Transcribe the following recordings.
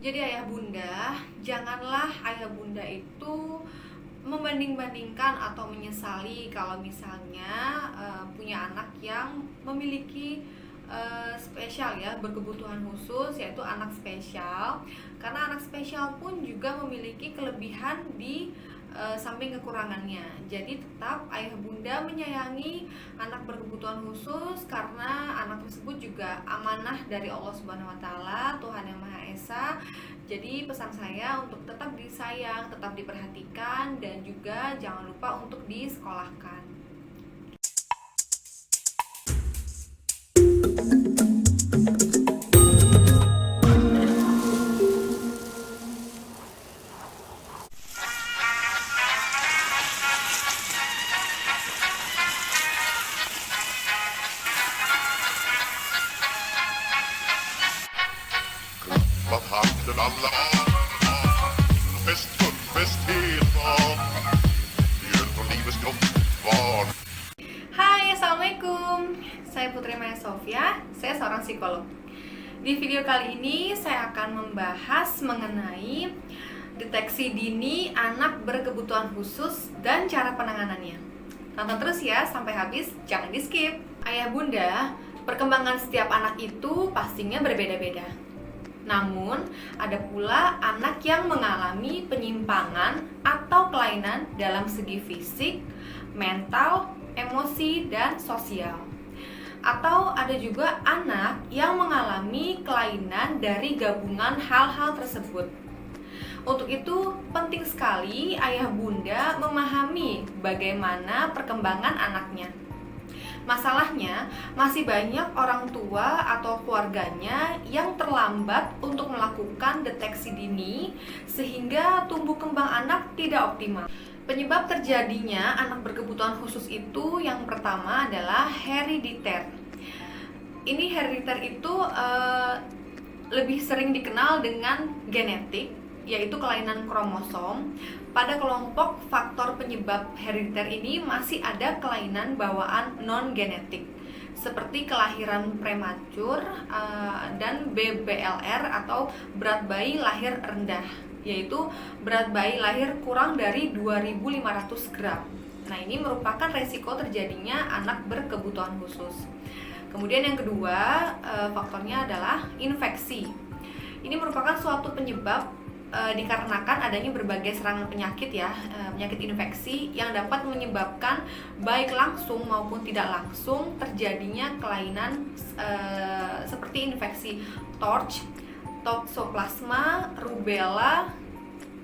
Jadi ayah bunda, janganlah ayah bunda itu membanding-bandingkan atau menyesali kalau misalnya punya anak yang memiliki spesial ya, berkebutuhan khusus, yaitu anak spesial. Karena anak spesial pun juga memiliki kelebihan di samping kekurangannya. Jadi tetap ayah bunda menyayangi anak berkebutuhan khusus karena anak tersebut juga amanah dari Allah Subhanahu wa taala, Tuhan yang Maha Esa. Jadi pesan saya untuk tetap disayang, tetap diperhatikan, dan juga jangan lupa untuk disekolahkan. Vad hade alla fest, full fest hela mjöl från livets grottbarn. Hai, Assalamualaikum. Saya Putri Maya Sofia, saya seorang psikolog. Di video kali ini saya akan membahas mengenai deteksi dini anak berkebutuhan khusus dan cara penanganannya. Tonton terus ya sampai habis, jangan di skip. Ayah bunda, perkembangan setiap anak itu pastinya berbeda-beda. Namun, ada pula anak yang mengalami penyimpangan atau kelainan dalam segi fisik, mental, emosi, dan sosial. Atau ada juga anak yang mengalami kelainan dari gabungan hal-hal tersebut. Untuk itu, penting sekali ayah bunda memahami bagaimana perkembangan anaknya. Masalahnya, masih banyak orang tua atau keluarganya yang terlambat untuk melakukan deteksi dini sehingga tumbuh kembang anak tidak optimal. Penyebab terjadinya anak berkebutuhan khusus itu yang pertama adalah herediter. Ini herediter itu lebih sering dikenal dengan genetik, yaitu kelainan kromosom. Pada kelompok faktor penyebab herediter ini masih ada kelainan bawaan non-genetik seperti kelahiran prematur dan BBLR atau berat bayi lahir rendah, yaitu berat bayi lahir kurang dari 2.500 gram. Nah, ini merupakan resiko terjadinya anak berkebutuhan khusus. Kemudian yang kedua, faktornya adalah infeksi. Ini merupakan suatu penyebab dikarenakan adanya berbagai serangan penyakit ya, penyakit infeksi yang dapat menyebabkan baik langsung maupun tidak langsung terjadinya kelainan seperti infeksi TORCH, toxoplasma, rubella,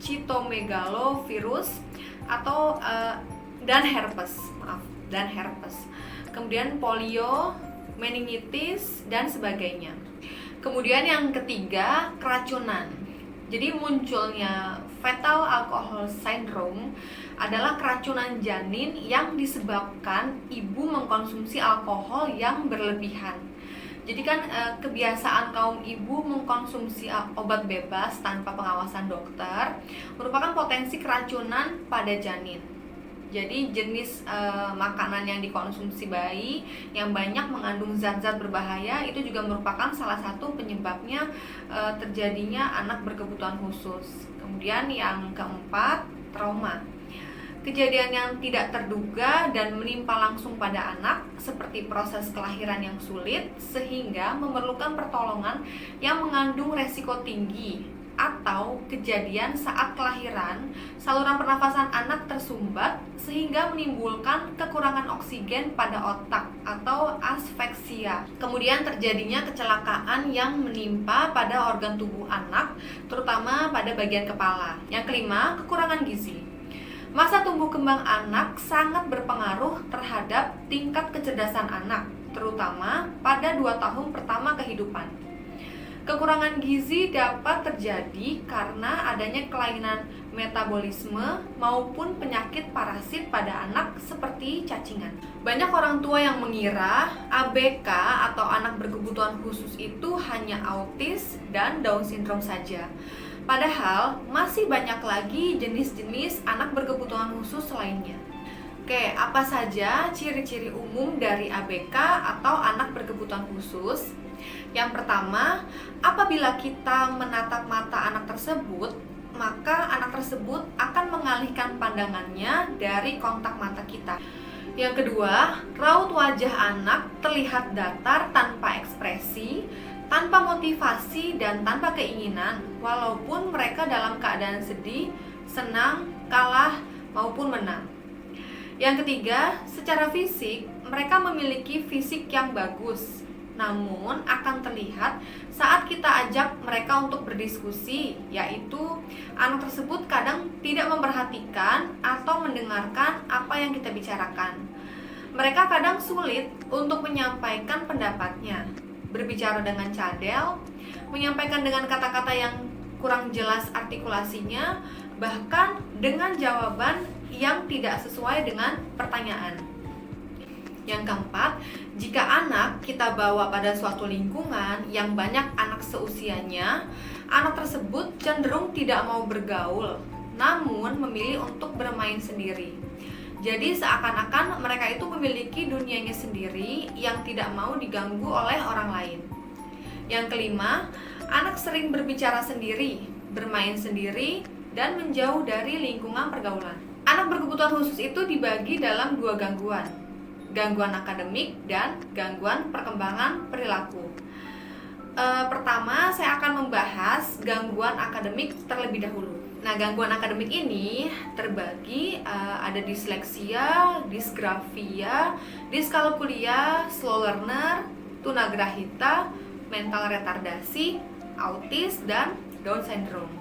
cytomegalovirus atau dan herpes. Kemudian polio, meningitis dan sebagainya. Kemudian yang ketiga, keracunan. Jadi munculnya fetal alcohol syndrome adalah keracunan janin yang disebabkan ibu mengkonsumsi alkohol yang berlebihan. Jadi kan kebiasaan kaum ibu mengkonsumsi obat bebas tanpa pengawasan dokter merupakan potensi keracunan pada janin. Jadi jenis makanan yang dikonsumsi bayi yang banyak mengandung zat-zat berbahaya itu juga merupakan salah satu penyebabnya terjadinya anak berkebutuhan khusus. Kemudian yang keempat, trauma. Kejadian yang tidak terduga dan menimpa langsung pada anak seperti proses kelahiran yang sulit sehingga memerlukan pertolongan yang mengandung resiko tinggi, atau kejadian saat kelahiran saluran pernafasan anak tersumbat sehingga menimbulkan kekurangan oksigen pada otak atau asfeksia. Kemudian terjadinya kecelakaan yang menimpa pada organ tubuh anak, terutama pada bagian kepala. Yang kelima, kekurangan gizi. Masa tumbuh kembang anak sangat berpengaruh terhadap tingkat kecerdasan anak, terutama pada 2 tahun pertama kehidupan. Kekurangan gizi dapat terjadi karena adanya kelainan metabolisme maupun penyakit parasit pada anak seperti cacingan. Banyak orang tua yang mengira ABK atau anak berkebutuhan khusus itu hanya autis dan Down syndrome saja. Padahal masih banyak lagi jenis-jenis anak berkebutuhan khusus lainnya. Oke, apa saja ciri-ciri umum dari ABK atau anak berkebutuhan khusus? Yang pertama, apabila kita menatap mata anak tersebut, maka anak tersebut akan mengalihkan pandangannya dari kontak mata kita. Yang kedua, raut wajah anak terlihat datar tanpa ekspresi, tanpa motivasi, dan tanpa keinginan, walaupun mereka dalam keadaan sedih, senang, kalah, maupun menang. Yang ketiga, secara fisik, mereka memiliki fisik yang bagus, namun akan terlihat saat kita ajak mereka untuk berdiskusi, yaitu anak tersebut kadang tidak memperhatikan atau mendengarkan apa yang kita bicarakan. Mereka kadang sulit untuk menyampaikan pendapatnya, berbicara dengan cadel, menyampaikan dengan kata-kata yang kurang jelas artikulasinya, bahkan dengan jawaban yang tidak sesuai dengan pertanyaan. Yang keempat, jika anak kita bawa pada suatu lingkungan yang banyak anak seusianya, anak tersebut cenderung tidak mau bergaul, namun memilih untuk bermain sendiri. Jadi seakan-akan mereka itu memiliki dunianya sendiri yang tidak mau diganggu oleh orang lain. Yang kelima, anak sering berbicara sendiri, bermain sendiri, dan menjauh dari lingkungan pergaulan. Anak berkebutuhan khusus itu dibagi dalam dua gangguan, gangguan akademik dan gangguan perkembangan perilaku. Pertama, saya akan membahas gangguan akademik terlebih dahulu. Nah, gangguan akademik ini terbagi ada disleksia, disgrafia, diskalkulia, slow learner, tunagrahita, mental retardasi, autis, dan Down syndrome.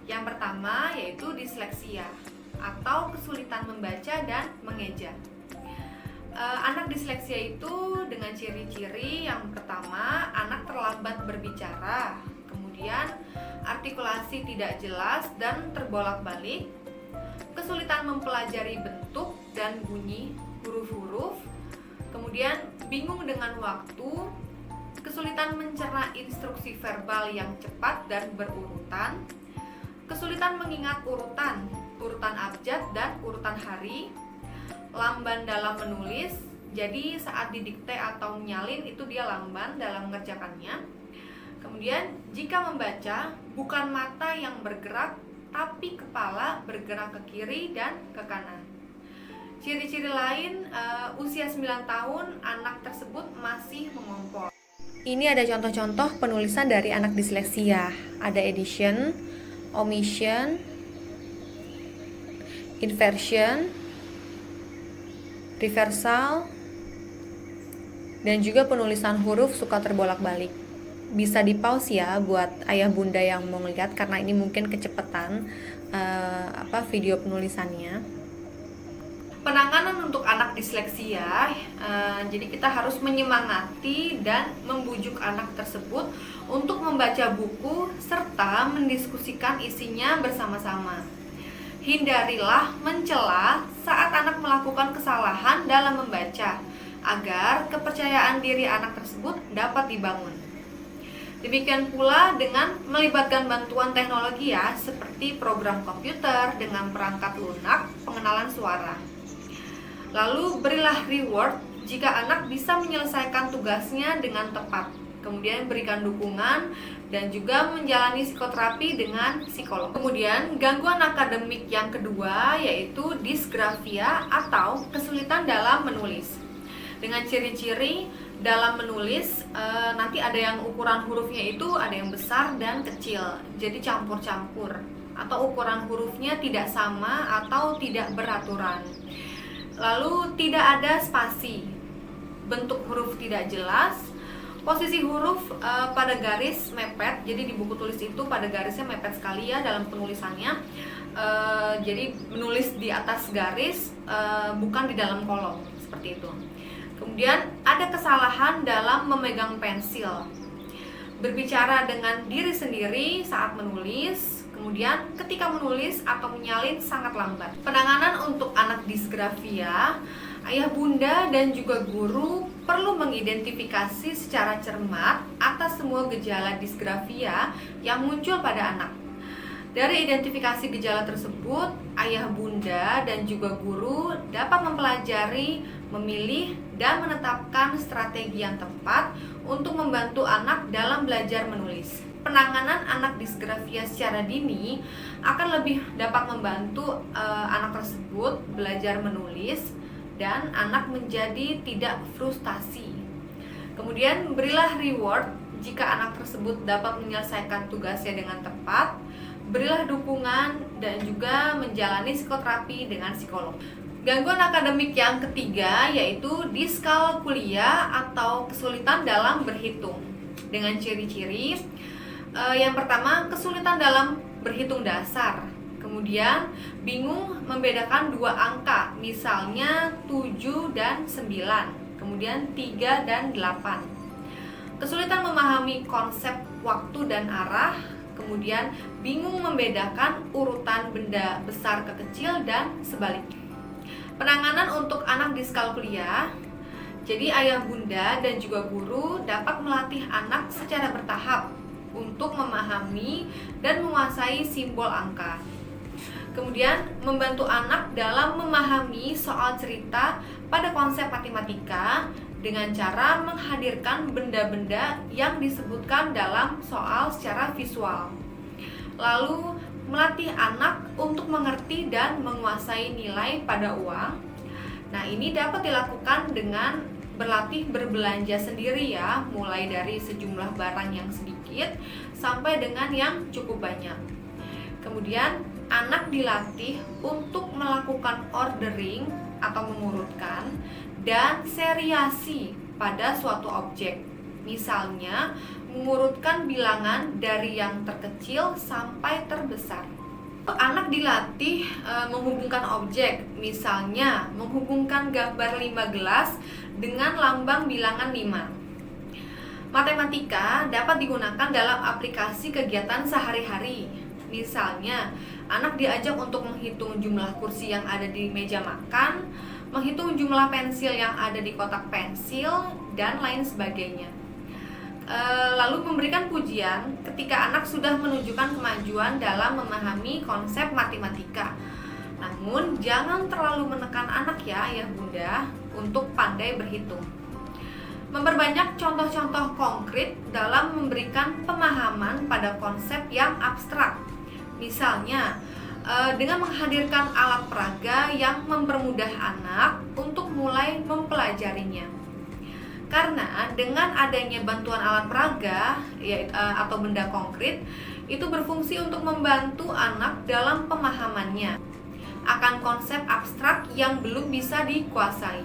Yang pertama yaitu disleksia atau kesulitan membaca dan mengeja. Anak disleksia itu dengan ciri-ciri yang pertama, anak terlambat berbicara, kemudian artikulasi tidak jelas dan terbolak-balik, kesulitan mempelajari bentuk dan bunyi huruf-huruf, kemudian bingung dengan waktu, kesulitan mencerna instruksi verbal yang cepat dan berurutan, kesulitan mengingat urutan abjad dan urutan hari, lamban dalam menulis, jadi saat didikte atau menyalin itu dia lamban dalam mengerjakannya. Kemudian jika membaca, bukan mata yang bergerak, tapi kepala bergerak ke kiri dan ke kanan. Ciri-ciri lain, usia 9 tahun anak tersebut masih mengompol. Ini ada contoh-contoh penulisan dari anak disleksia. Ada addition, omission, inversion, reversal, dan juga penulisan huruf suka terbolak-balik. Bisa di pause ya buat ayah bunda yang mau ngeliat, karena ini mungkin kecepatan video penulisannya. Penanganan untuk anak disleksia, jadi kita harus menyemangati dan membujuk anak tersebut untuk membaca buku serta mendiskusikan isinya bersama-sama. Hindarilah mencela saat anak melakukan kesalahan dalam membaca, agar kepercayaan diri anak tersebut dapat dibangun. Demikian pula dengan melibatkan bantuan teknologi ya, seperti program komputer dengan perangkat lunak pengenalan suara. Lalu berilah reward jika anak bisa menyelesaikan tugasnya dengan tepat. Kemudian berikan dukungan dan juga menjalani psikoterapi dengan psikolog. Kemudian gangguan akademik yang kedua yaitu disgrafia atau kesulitan dalam menulis. Dengan ciri-ciri dalam menulis, nanti ada yang ukuran hurufnya itu ada yang besar dan kecil, jadi campur-campur, atau ukuran hurufnya tidak sama atau tidak beraturan. Lalu tidak ada spasi, bentuk huruf tidak jelas, posisi huruf pada garis mepet, jadi di buku tulis itu pada garisnya mepet sekali ya dalam penulisannya. Jadi menulis di atas garis, bukan di dalam kolom, seperti itu. Kemudian ada kesalahan dalam memegang pensil, berbicara dengan diri sendiri saat menulis, kemudian ketika menulis atau menyalin sangat lambat. Penanganan untuk anak disgrafia, ayah bunda dan juga guru perlu mengidentifikasi secara cermat atas semua gejala disgrafia yang muncul pada anak. Dari identifikasi gejala tersebut, ayah bunda dan juga guru dapat mempelajari, memilih, dan menetapkan strategi yang tepat untuk membantu anak dalam belajar menulis. penanganan anak disgrafia secara dini akan lebih dapat membantu anak tersebut belajar menulis dan anak menjadi tidak frustasi. Kemudian berilah reward jika anak tersebut dapat menyelesaikan tugasnya dengan tepat. Berilah dukungan dan juga menjalani psikoterapi dengan psikolog. Gangguan akademik yang ketiga yaitu diskalkulia atau kesulitan dalam berhitung. Dengan ciri-ciri yang pertama, kesulitan dalam berhitung dasar. Kemudian bingung membedakan dua angka, misalnya 7 dan 9. Kemudian 3 dan 8. Kesulitan memahami konsep waktu dan arah. Kemudian bingung membedakan urutan benda besar ke kecil dan sebaliknya. Penanganan untuk anak diskalkulia. Jadi ayah bunda dan juga guru dapat melatih anak secara bertahap untuk memahami dan menguasai simbol angka. Kemudian membantu anak dalam memahami soal cerita pada konsep matematika dengan cara menghadirkan benda-benda yang disebutkan dalam soal secara visual. Lalu melatih anak untuk mengerti dan menguasai nilai pada uang. Nah, ini dapat dilakukan dengan berlatih berbelanja sendiri ya, mulai dari sejumlah barang yang sedikit sampai dengan yang cukup banyak. Kemudian anak dilatih untuk melakukan ordering atau mengurutkan dan seriasi pada suatu objek. Misalnya, mengurutkan bilangan dari yang terkecil sampai terbesar. Anak dilatih menghubungkan objek, misalnya menghubungkan gambar 5 gelas dengan lambang bilangan 5. Matematika dapat digunakan dalam aplikasi kegiatan sehari-hari. Misalnya, anak diajak untuk menghitung jumlah kursi yang ada di meja makan, menghitung jumlah pensil yang ada di kotak pensil, dan lain sebagainya. Lalu memberikan pujian ketika anak sudah menunjukkan kemajuan dalam memahami konsep matematika. Namun, jangan terlalu menekan anak ya, ayah bunda, untuk pandai berhitung. Memperbanyak contoh-contoh konkret dalam memberikan pemahaman pada konsep yang abstrak. Misalnya, dengan menghadirkan alat peraga yang mempermudah anak untuk mulai mempelajarinya. Karena dengan adanya bantuan alat peraga atau benda konkret, itu berfungsi untuk membantu anak dalam pemahamannya akan konsep abstrak yang belum bisa dikuasai.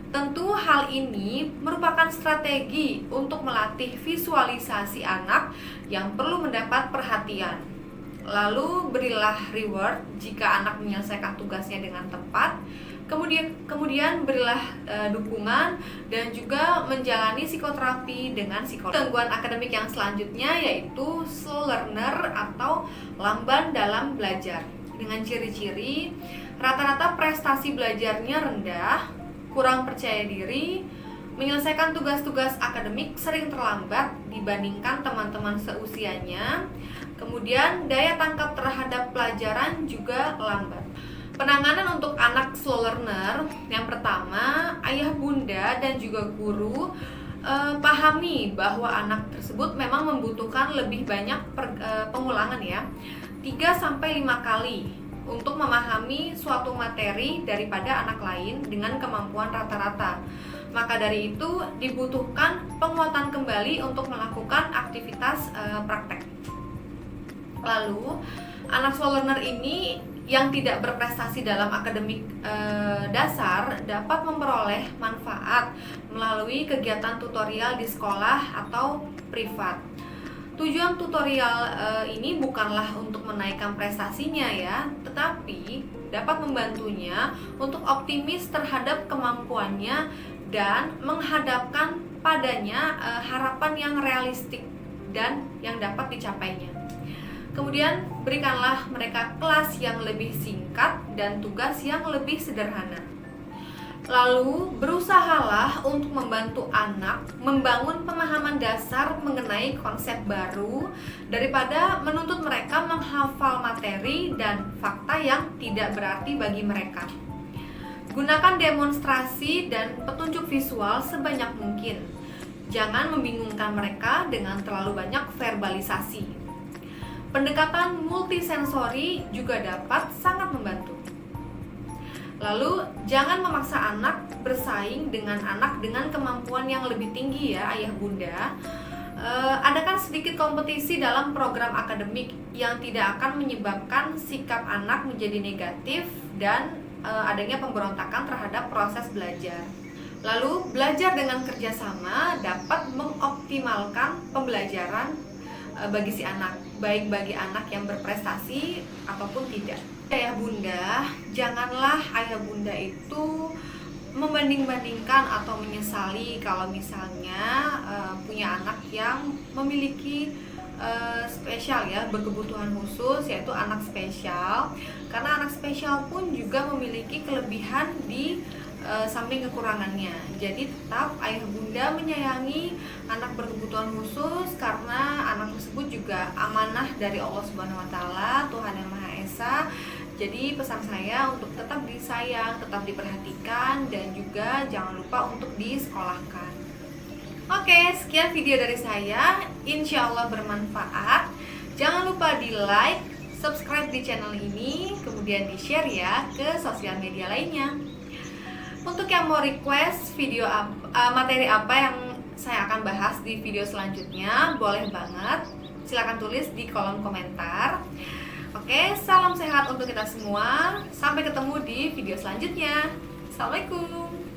Tentu hal ini merupakan strategi untuk melatih visualisasi anak yang perlu mendapat perhatian. Lalu berilah reward jika anak menyelesaikan tugasnya dengan tepat. Kemudian berilah dukungan dan juga menjalani psikoterapi dengan psikolog. Gangguan akademik yang selanjutnya yaitu slow learner atau lamban dalam belajar. Dengan ciri-ciri rata-rata prestasi belajarnya rendah, kurang percaya diri, menyelesaikan tugas-tugas akademik sering terlambat dibandingkan teman-teman seusianya. Kemudian daya tangkap terhadap pelajaran juga lambat. Penanganan untuk anak slow learner, yang pertama, ayah bunda dan juga guru pahami bahwa anak tersebut memang membutuhkan lebih banyak pengulangan ya, 3-5 kali untuk memahami suatu materi daripada anak lain dengan kemampuan rata-rata. Maka dari itu dibutuhkan penguatan kembali untuk melakukan aktivitas praktek. Lalu, anak slow learner ini yang tidak berprestasi dalam akademik dasar dapat memperoleh manfaat melalui kegiatan tutorial di sekolah atau privat. Tujuan tutorial ini bukanlah untuk menaikkan prestasinya ya, tetapi dapat membantunya untuk optimis terhadap kemampuannya dan menghadapkan padanya harapan yang realistik dan yang dapat dicapainya. Kemudian berikanlah mereka kelas yang lebih singkat dan tugas yang lebih sederhana. Lalu berusahalah untuk membantu anak membangun pemahaman dasar mengenai konsep baru daripada menuntut mereka menghafal materi dan fakta yang tidak berarti bagi mereka. Gunakan demonstrasi dan petunjuk visual sebanyak mungkin. Jangan membingungkan mereka dengan terlalu banyak verbalisasi. Pendekatan multisensori juga dapat sangat membantu. Lalu, jangan memaksa anak bersaing dengan anak dengan kemampuan yang lebih tinggi ya, ayah bunda. Adakan sedikit kompetisi dalam program akademik yang tidak akan menyebabkan sikap anak menjadi negatif dan adanya pemberontakan terhadap proses belajar. Lalu, belajar dengan kerjasama dapat mengoptimalkan pembelajaran bagi si anak, baik bagi anak yang berprestasi ataupun tidak. Ayah bunda, janganlah ayah bunda itu membanding-bandingkan atau menyesali kalau misalnya punya anak yang memiliki spesial ya, berkebutuhan khusus, yaitu anak spesial. Karena anak spesial pun juga memiliki kelebihan di samping kekurangannya. Jadi tetap ayah bunda menyayangi anak berkebutuhan khusus karena anak tersebut juga amanah dari Allah Subhanahu wa taala, Tuhan yang Maha Esa. Jadi pesan saya untuk tetap disayang, tetap diperhatikan, dan juga jangan lupa untuk disekolahkan. Oke, sekian video dari saya. Insya Allah bermanfaat. Jangan lupa di like, subscribe di channel ini, kemudian di share ya ke sosial media lainnya. Untuk yang mau request video materi apa yang saya akan bahas di video selanjutnya, boleh banget, silahkan tulis di kolom komentar. Oke, salam sehat untuk kita semua. Sampai ketemu di video selanjutnya. Assalamualaikum.